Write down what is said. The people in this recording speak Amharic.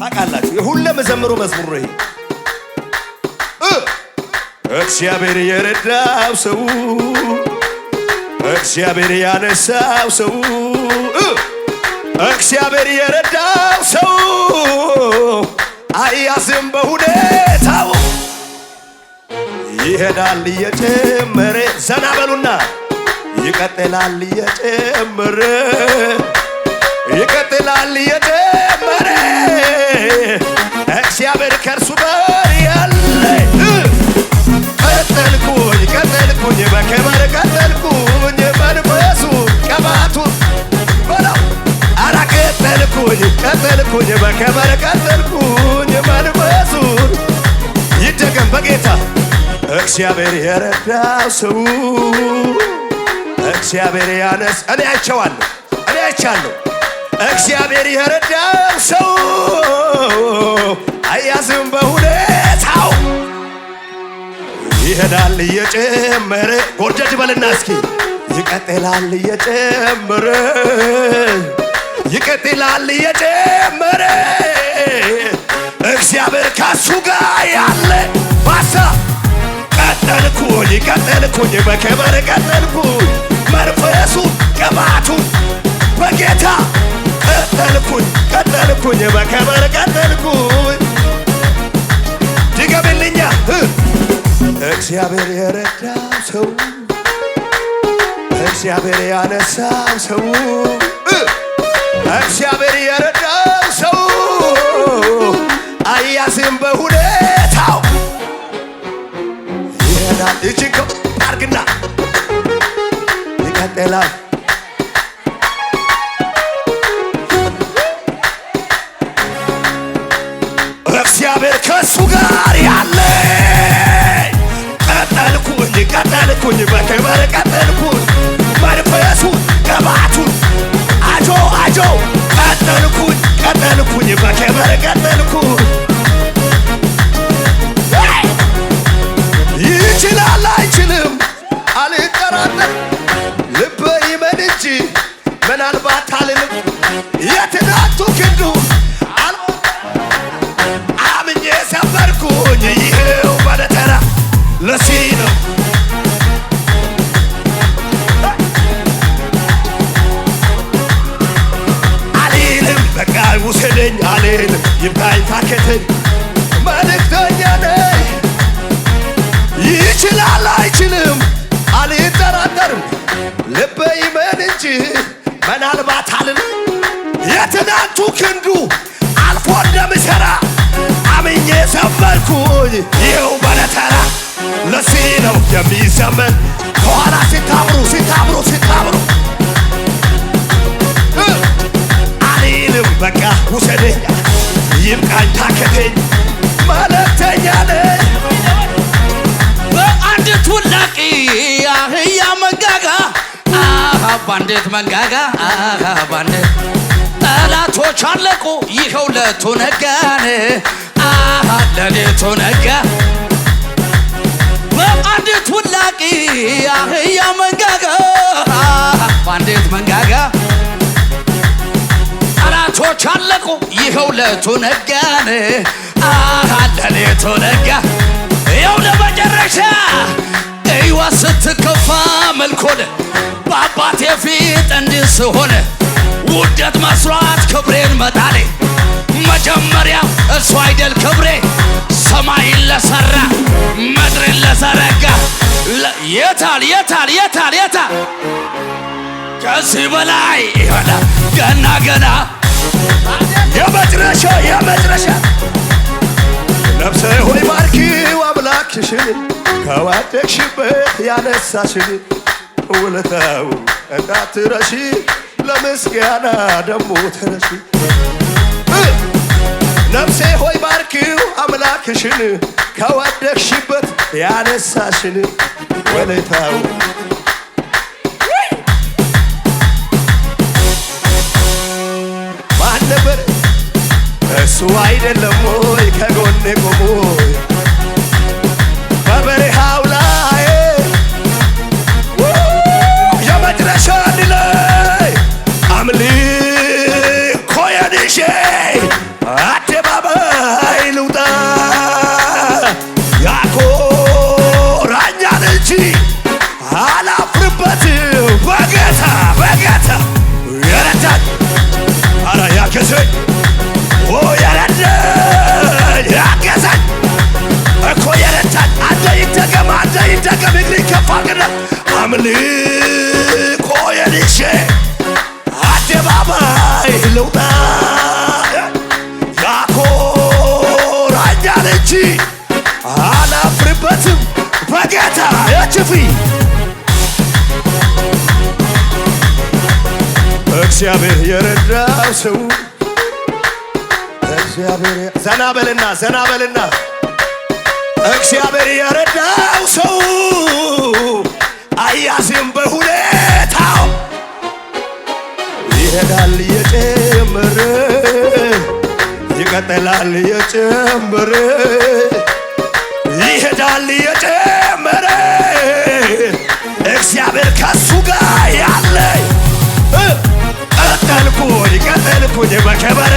ታውቃላችሁ የሁሉም መዘምሩ መዝሙር ነው ይሄ እግዚአብሔር የረዳው ሰው እግዚአብሔር ያነሳው ሰው እግዚአብሔር የረዳው ሰው አያዝም በሁኔታው ይሄዳል እየጨመረ ዘና በሉና ይቀጥላል እየጨመረ ይቀጥላል እየጨመረ እግዚአብሔር ከእርሱ ጋር ያለ ቀጠልኩኝ በክብር ቀጠልኩኝ መንፈሱ ቅባቱ በለው አራ ቀጠልኩኝ በክብር ቀጠልኩኝ መንፈሱ ይደገም በጌታ እግዚአብሔር የረዳው ሰው እግዚአብሔር ያነስ እኔ አይቻለሁ እግዚአብሔር የረዳው ሰው አያዝም በሁኔታው ይሄዳል እየጨመረ ጎርደድ በልና እስኪ ይቀጥላል እየጨመረ እግዚአብሔር ከሱ ጋር ያለ ባሳ ቀጠልኩኝ በክብር ቀጠልኩኝ መንፈሱ ቅባቱ በጌታ ቀጠልኩኝ በክብር ቀጠልኩኝ ድገምልኛ እግዚአብሔር የረዳው ሰው እግዚአብሔር ያነሳው ሰው እግዚአብሔር የረዳው ሰው አያዝም በሁኔታው ይሄዳል እጅግ አርግና ይቀጥላል እግዚአብሔር ከሱ ጋር ያለ ቀጠልኩኝ በክብር ቀጠልኩኝ መንፈሱን ቅባቱን አጆ ቀጠልኩኝ በክብር ቀጠልኩኝ ይችላል አይችልም አልጠራጠር ልቤ ይመን እንጂ ምናልባት አልልም የትናንቱ ክንዱ አምኜ ሰበርኩኝ ይሄው በለተራ ለዚህ ነው አልልም በቃ ውሰደኝ አልልም ይብቃኝ ታከተኝ መልእክተኛ ነኝ ይችላል አይችልም አልጠራጠርም ልቤ ይመን እንጂ ምናልባት አልልም የትናንቱ ክንዱ አልፎ እንደምሠራ አምኜ ሰበርኩኝ ይኸው በለተራ ለዚህ ነው የሚዘመን ከኋላ ሲታብሩ አልልም በቃ ውሰደኝ ይብቃኝ ታከተኝ መልእክተኛ ነኝ በአንዲት ውላቂ አህያ መንጋጋ ባንዲት መንጋጋ ባንዲት ጠላቶች አለቁ ይኸው ለቱ ነጋን ለሌቱ ነጋ በአንዲት ውላቂ አህያ መንጋጋ ባንዲት መንጋጋ ጠላቶች አለቁ ይኸው ለቱ ነጋን ለሌቱ ነጋ ይኸው ለመጨረሻ እይዋ ስትከፋ መልኮነ በአባቴ ፊት እንዲህ ስሆነ ውደት መስሏት ክብሬን መጣሌ መጀመሪያ እሱ አይደል ክብሬ ሰማይን ለሠራ ምድርን ለዘረጋ የታል ከዚህ በላይ ይሆናል ገና የመጨረሻ ነፍሴ ሆይ ባርኪው አምላክሽን ከወደቅሽበት ያነሳሽን ውለታው እንዳትረሺ ለምስጋና ደሞ ተነሺ ነፍሴ ሆይ ባርኪው አምላክሽን ከወደቅሽበት ያነሳሽን ውለታው ማን ነበር እሱ አይደለም ወይ ከጎኔ ቆሞ በበረሃው ላይ የመጨረሻ ላይ አምልኮ የንሼ አደባባይ አምልኮ የልሼ አደባባይ ልውጣ ያኮራኛል እንጂ አላፍርበትም በጌታ የችፊ እግዚአብሔር የረዳው ሰው እግዚአብሔር ዘና በልና እግዚአብሔር የረዳው ሰው አያዝም በሁኔታው ይሄዳል እየጨመረ ይቀጥላል እየጨመረ ይሄዳል እየጨመረ እግዚአብሔር ከሱ ጋር ያለ ቀጠልኩኝ በከበር